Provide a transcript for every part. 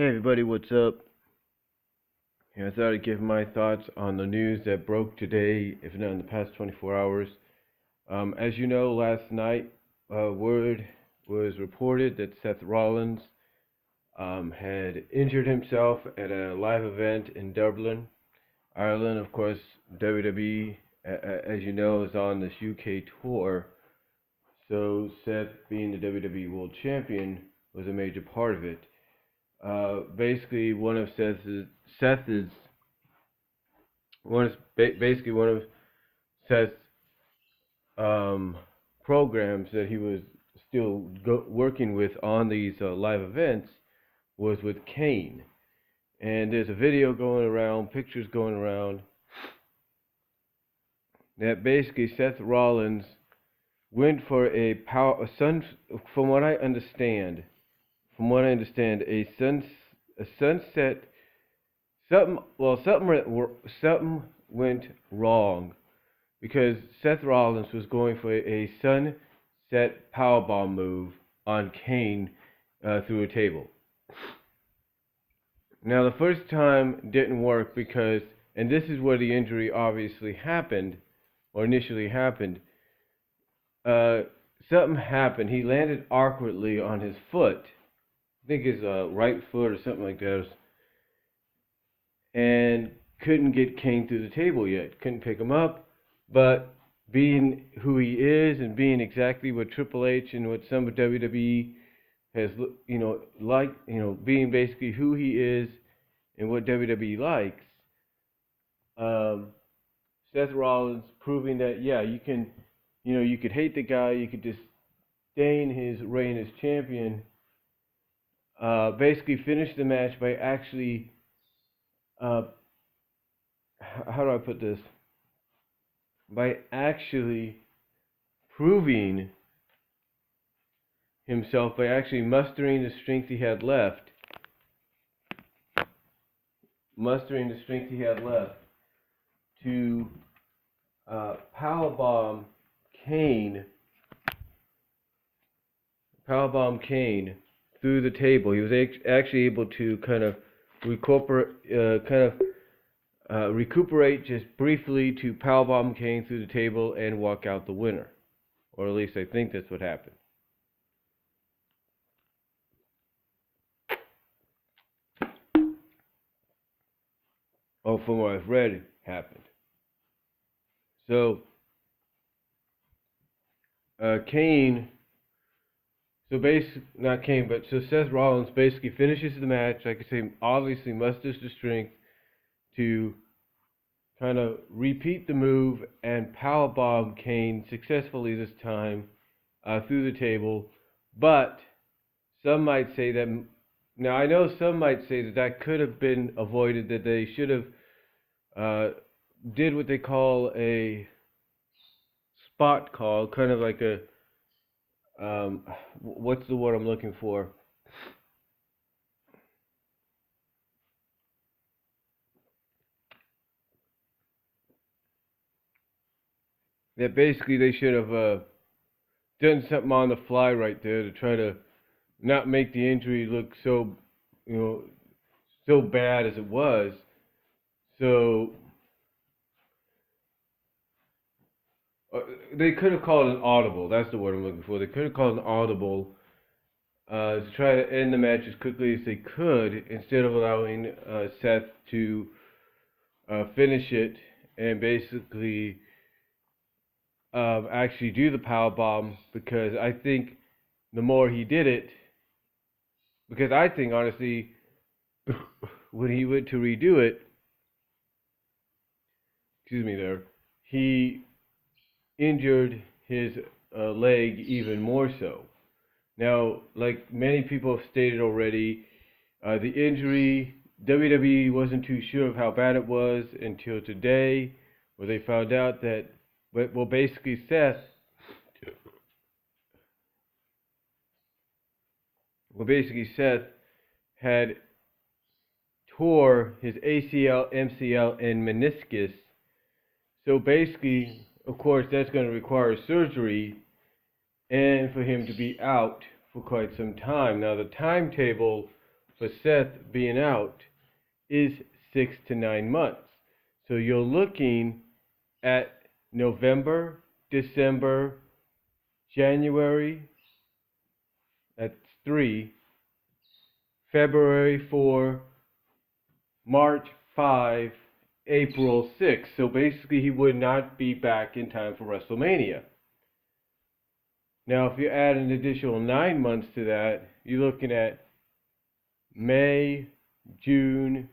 Hey everybody, what's up? I thought I'd give my thoughts on the news that broke today, if not in the past 24 hours. As you know, last night, word was reported that Seth Rollins had injured himself at a live event in Dublin, Ireland. Of course, WWE, as you know, is on this UK tour, so Seth, being the WWE World Champion, was a major part of it. Basically, Seth's basically one of Seth's programs that he was still working with on these live events was with Kane. And there's a video going around, pictures going around, that basically Seth Rollins went for from what I understand, a sunset. Something went wrong because Seth Rollins was going for a sunset powerbomb move on Kane through a table. Now, the first time didn't work because, and this is where the injury obviously happened, or initially happened. Something happened. He landed awkwardly on his foot. I think his right foot or something like that. And couldn't get Kane through the table yet. Couldn't pick him up. But being who he is and being exactly what Triple H and what some of WWE has, being basically who he is and what WWE likes, Seth Rollins proving that, yeah, you could hate the guy, you could disdain his reign as champion, basically finished the match by actually, how do I put this? By actually proving himself, by actually mustering the strength he had left, to powerbomb Kane through the table. He was actually able to kind of recuperate just briefly to powerbomb Kane through the table and walk out the winner. Or at least I think that's what happened. Oh, from what I've read, happened. So, so Seth Rollins basically finishes the match. Like I say, obviously musters the strength to kind of repeat the move and powerbomb Kane successfully this time through the table. But some might say that, now I know some might say that could have been avoided, that they should have did what they call a spot call, kind of like a, what's the word I'm looking for? That basically they should have done something on the fly right there to try to not make the injury look so, so bad as it was. So they could have called an audible. That's the word I'm looking for. They could have called an audible to try to end the match as quickly as they could, instead of allowing Seth to finish it and basically actually do the power bomb. Because I think the more he did it, because I think honestly, when he went to redo it, he injured his leg even more so. Now, like many people have stated already, the injury, WWE wasn't too sure of how bad it was until today, where they found out that, basically Seth had tore his ACL, MCL, and meniscus. So basically, of course, that's going to require surgery and for him to be out for quite some time. Now, the timetable for Seth being out is 6 to 9 months. So you're looking at November, December, January, that's 3, February 4, March 5, April 6. So basically, he would not be back in time for WrestleMania. Now, if you add an additional 9 months to that, you're looking at May, June.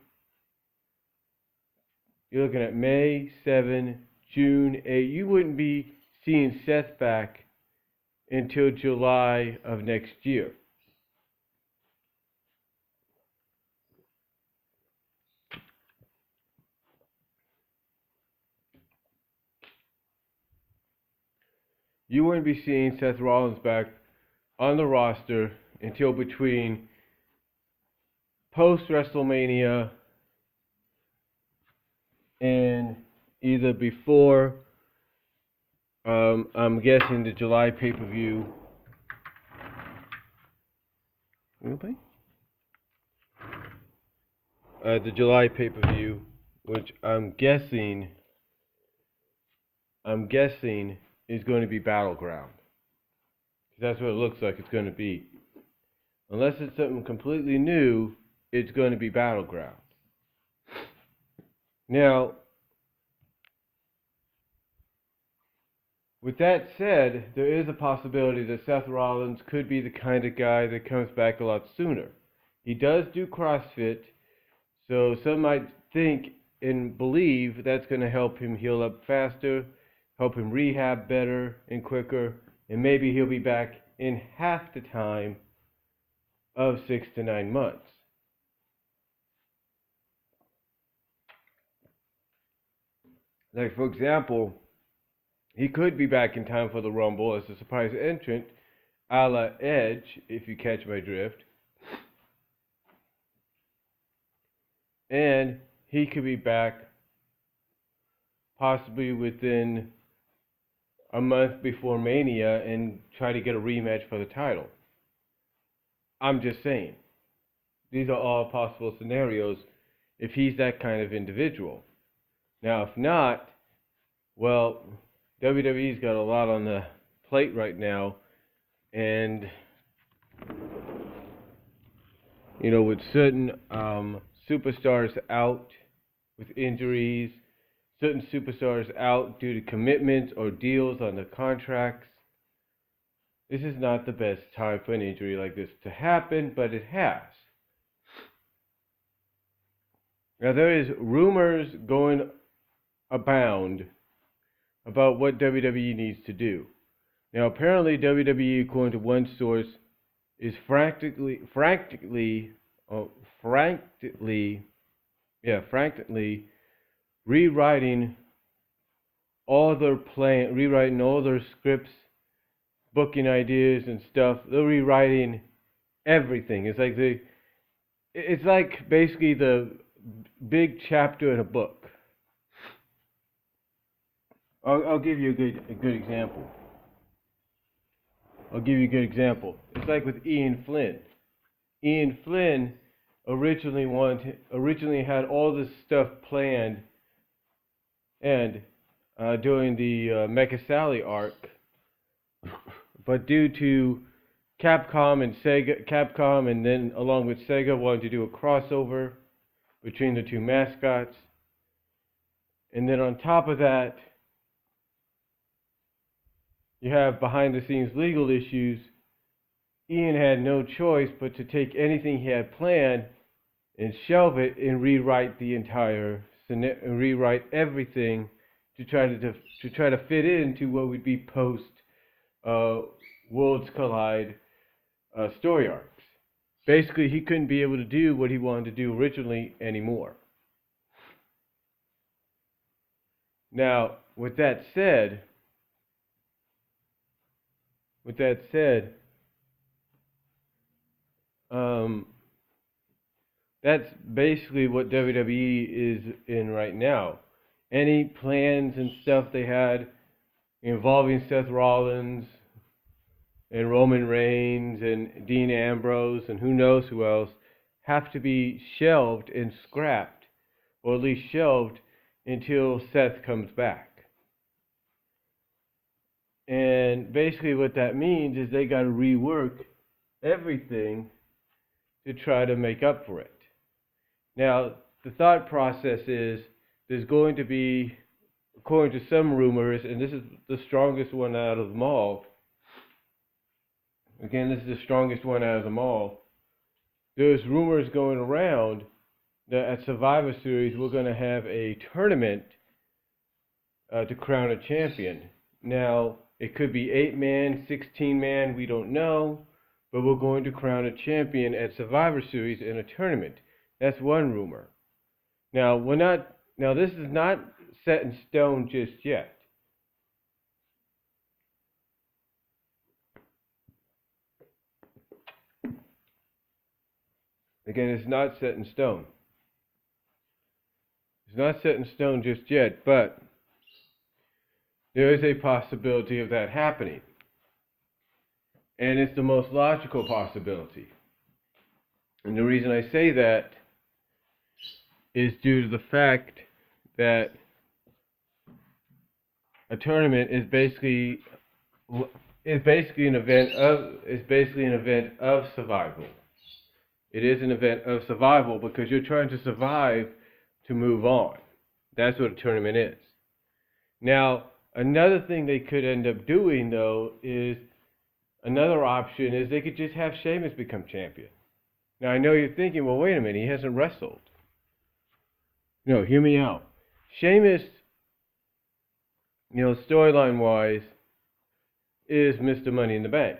You're looking at May 7, June 8. You wouldn't be seeing Seth back until July of next year. You wouldn't be seeing Seth Rollins back on the roster until between post WrestleMania and either before, I'm guessing, the July pay-per-view. Okay. The July pay-per-view, which I'm guessing is going to be Battleground. That's what it looks like it's going to be. Unless it's something completely new, it's going to be Battleground. Now, with that said, there is a possibility that Seth Rollins could be the kind of guy that comes back a lot sooner. He does do CrossFit, so some might think and believe that's going to help him heal up faster, help him rehab better and quicker, and maybe he'll be back in half the time of 6 to 9 months. Like, for example, he could be back in time for the Rumble as a surprise entrant, a la Edge, if you catch my drift. And he could be back possibly within a month before Mania and try to get a rematch for the title. I'm just saying. These are all possible scenarios if he's that kind of individual. Now, if not, well, WWE's got a lot on the plate right now, and with certain superstars out with injuries, certain superstars out due to commitments or deals on the contracts, this is not the best time for an injury like this to happen, but it has. Now, there is rumors going abound about what WWE needs to do. Now, apparently, WWE, according to one source, is frantically rewriting all their scripts, booking ideas and stuff. They're rewriting everything. It's like basically the big chapter in a book. I'll give you a good example. It's like with Ian Flynn. Ian Flynn originally had all this stuff planned, and during the Mecha Sally arc, but due to Capcom and then along with Sega wanted to do a crossover between the two mascots, and then on top of that, you have behind-the-scenes legal issues. Ian had no choice but to take anything he had planned and shelve it and rewrite everything to try to fit into what would be post Worlds Collide story arcs. Basically, he couldn't be able to do what he wanted to do originally anymore. Now, with that said, that's basically what WWE is in right now. Any plans and stuff they had involving Seth Rollins and Roman Reigns and Dean Ambrose and who knows who else have to be shelved and scrapped, or at least shelved until Seth comes back. And basically what that means is they got to rework everything to try to make up for it. Now, the thought process is there's going to be, according to some rumors, and this is the strongest one out of them all, again, this is the strongest one out of them all, there's rumors going around that at Survivor Series we're going to have a tournament to crown a champion. Now, it could be 8-man, 16-man, we don't know, but we're going to crown a champion at Survivor Series in a tournament. That's one rumor. Now, this is not set in stone just yet. Again, it's not set in stone. It's not set in stone just yet, but there is a possibility of that happening. And it's the most logical possibility. And the reason I say that is due to the fact that a tournament is basically an event of survival. It is an event of survival because you're trying to survive to move on. That's what a tournament is. Now, another thing they could end up doing, though, is another option is they could just have Sheamus become champion. Now, I know you're thinking, well, wait a minute, he hasn't wrestled. No, hear me out. Sheamus, storyline-wise, is Mr. Money in the Bank.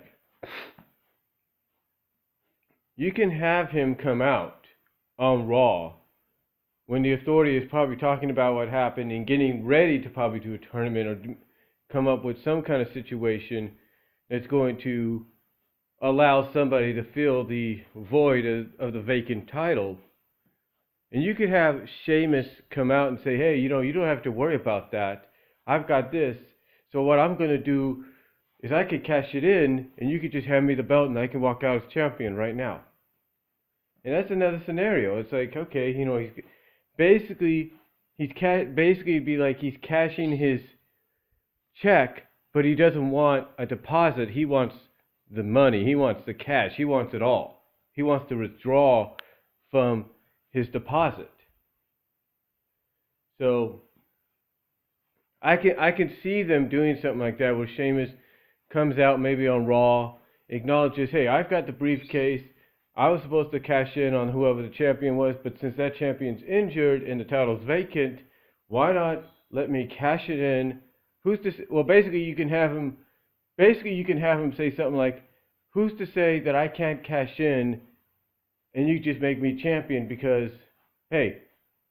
You can have him come out on Raw when the Authority is probably talking about what happened and getting ready to probably do a tournament or come up with some kind of situation that's going to allow somebody to fill the void of the vacant title. And you could have Sheamus come out and say, hey, you don't have to worry about that. I've got this. So what I'm going to do is I could cash it in and you could just hand me the belt and I can walk out as champion right now. And that's another scenario. It's like, okay, he's basically be like he's cashing his check, but he doesn't want a deposit. He wants the money. He wants the cash. He wants it all. He wants to withdraw from his deposit. So I can see them doing something like that where Sheamus comes out maybe on Raw, acknowledges, hey, I've got the briefcase. I was supposed to cash in on whoever the champion was, but since that champion's injured and the title's vacant, why not let me cash it in? Basically you can have him say something like, who's to say that I can't cash in and you just make me champion because, hey,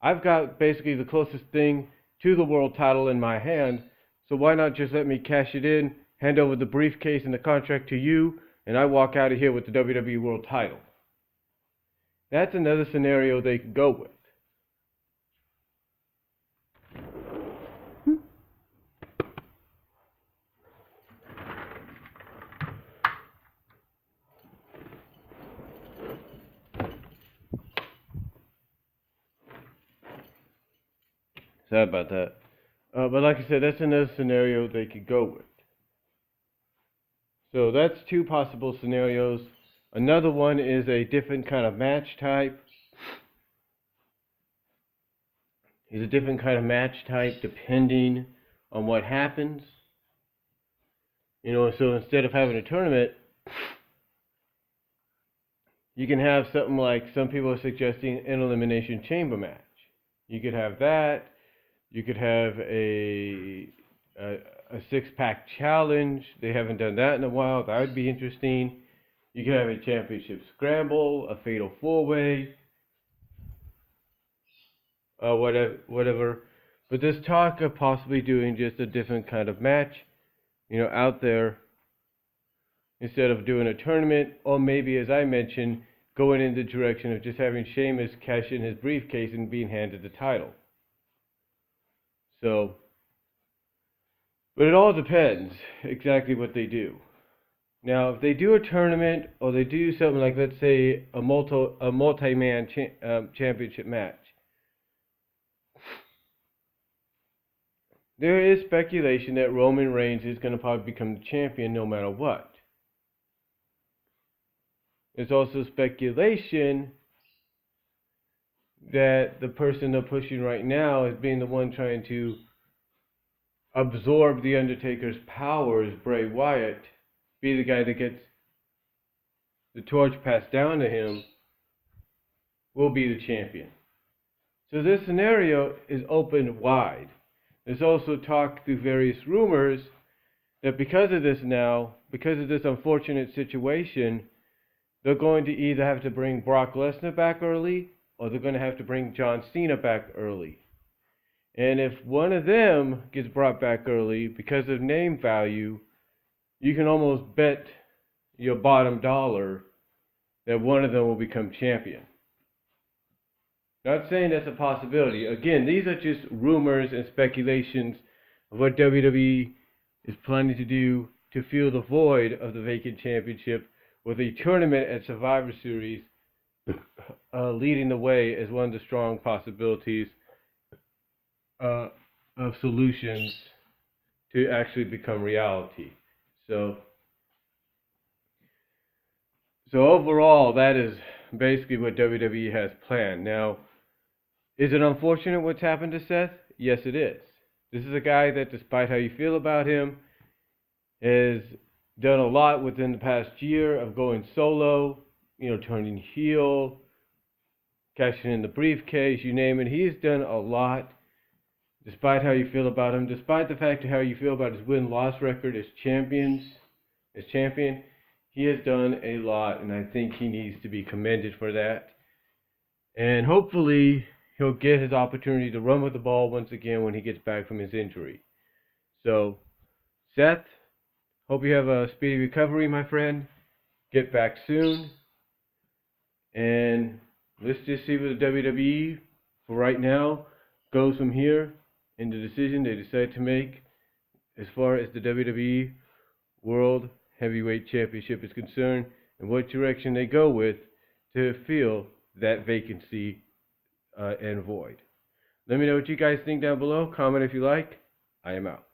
I've got basically the closest thing to the world title in my hand, so why not just let me cash it in, hand over the briefcase and the contract to you, and I walk out of here with the WWE World title. That's another scenario they could go with. Sorry about that. But like I said, that's another scenario they could go with. So that's two possible scenarios. Another one is a different kind of match type. It's a different kind of match type depending on what happens. So instead of having a tournament, you can have something like some people are suggesting an elimination chamber match. You could have that. You could have a six-pack challenge. They haven't done that in a while. That would be interesting. You could have a championship scramble, a fatal four-way, whatever. But there's talk of possibly doing just a different kind of match, out there instead of doing a tournament, or maybe, as I mentioned, going in the direction of just having Sheamus cash in his briefcase and being handed the title. So, but it all depends exactly what they do. Now, if they do a tournament or they do something like, let's say, a multi-man championship match, there is speculation that Roman Reigns is going to probably become the champion no matter what. There's also speculation that the person they're pushing right now is being the one trying to absorb the Undertaker's powers, Bray Wyatt, be the guy that gets the torch passed down to him, will be the champion. So this scenario is open wide. There's also talk through various rumors that because of this unfortunate situation, they're going to either have to bring Brock Lesnar back early or they're going to have to bring John Cena back early. And if one of them gets brought back early because of name value, you can almost bet your bottom dollar that one of them will become champion. Not saying that's a possibility. Again, these are just rumors and speculations of what WWE is planning to do to fill the void of the vacant championship with a tournament at Survivor Series leading the way as one of the strong possibilities of solutions to actually become reality. So overall, that is basically what WWE has planned. Now, is it unfortunate what's happened to Seth? Yes, it is. This is a guy that, despite how you feel about him, has done a lot within the past year of going solo, turning heel, cashing in the briefcase, you name it. He's done a lot, despite how you feel about him, despite the fact of how you feel about his win-loss record as champion. He has done a lot, and I think he needs to be commended for that. And hopefully, he'll get his opportunity to run with the ball once again when he gets back from his injury. So, Seth, hope you have a speedy recovery, my friend. Get back soon. And let's just see where the WWE, for right now, goes from here in the decision they decide to make as far as the WWE World Heavyweight Championship is concerned, and what direction they go with to fill that vacancy and void. Let me know what you guys think down below. Comment if you like. I am out.